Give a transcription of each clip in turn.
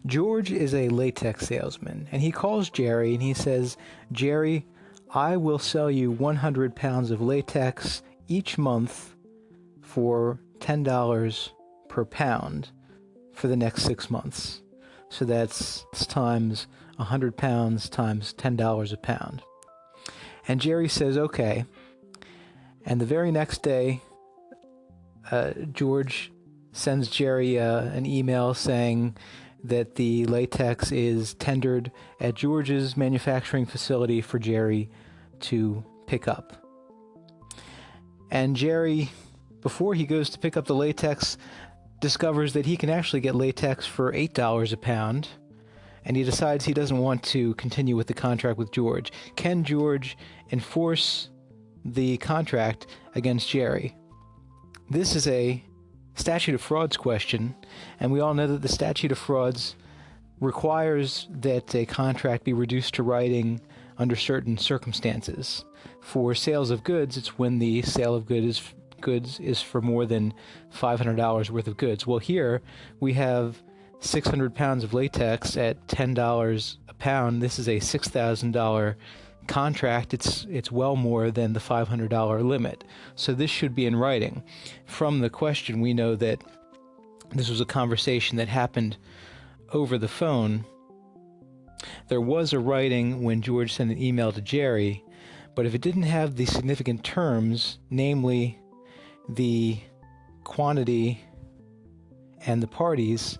George is a latex salesman, and he calls Jerry and he says, Jerry, I will sell you 100 pounds of latex each month for $10 per pound for the next 6 months. So that's times 100 pounds times $10 a pound. And Jerry says, okay. And the very next day, George sends Jerry an email saying that the latex is tendered at George's manufacturing facility for Jerry to pick up. And Jerry, before he goes to pick up the latex, discovers that he can actually get latex for $8 a pound, and he decides he doesn't want to continue with the contract with George. Can George enforce the contract against Jerry? This is a statute of frauds question, and we all know that the statute of frauds requires that a contract be reduced to writing under certain circumstances. For sales of goods, it's when the sale of goods is for more than $500 worth of goods. Well, here we have 600 pounds of latex at $10 a pound. This is a $6,000 contract. It's well more than the $500 limit. So this should be in writing. From the question, we know that this was a conversation that happened over the phone. There was a writing when George sent an email to Jerry, but if it didn't have the significant terms, namely the quantity and the parties,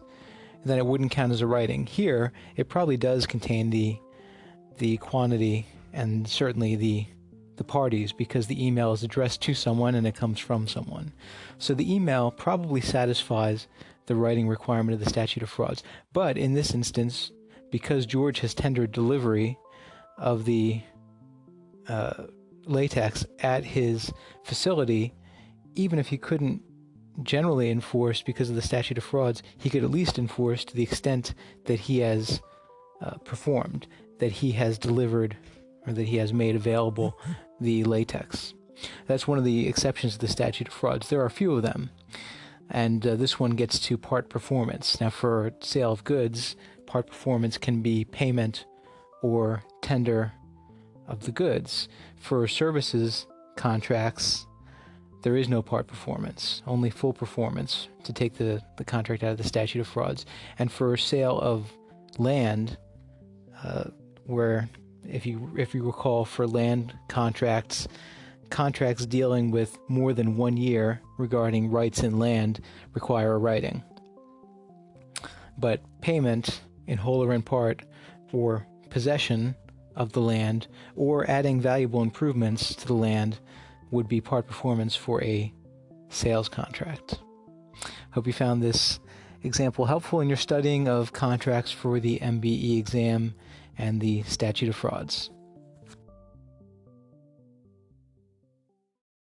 then it wouldn't count as a writing. Here, it probably does contain the quantity and certainly the parties, because the email is addressed to someone and it comes from someone. So the email probably satisfies the writing requirement of the statute of frauds. But in this instance, because George has tendered delivery of the latex at his facility, even if he couldn't generally enforce because of the statute of frauds, he could at least enforce to the extent that he has performed, that he has delivered, or that he has made available the latex. That's one of the exceptions to the statute of frauds. There are a few of them, and this one gets to part performance. Now, for sale of goods, part performance can be payment or tender of the goods. For services contracts, there is no part performance, only full performance to take the contract out of the statute of frauds. And for sale of land, where if you recall, for land contracts dealing with more than 1 year regarding rights in land require a writing. But payment in whole or in part for possession of the land or adding valuable improvements to the land would be part performance for a sales contract. Hope you found this example helpful in your studying of contracts for the MBE exam and the statute of frauds.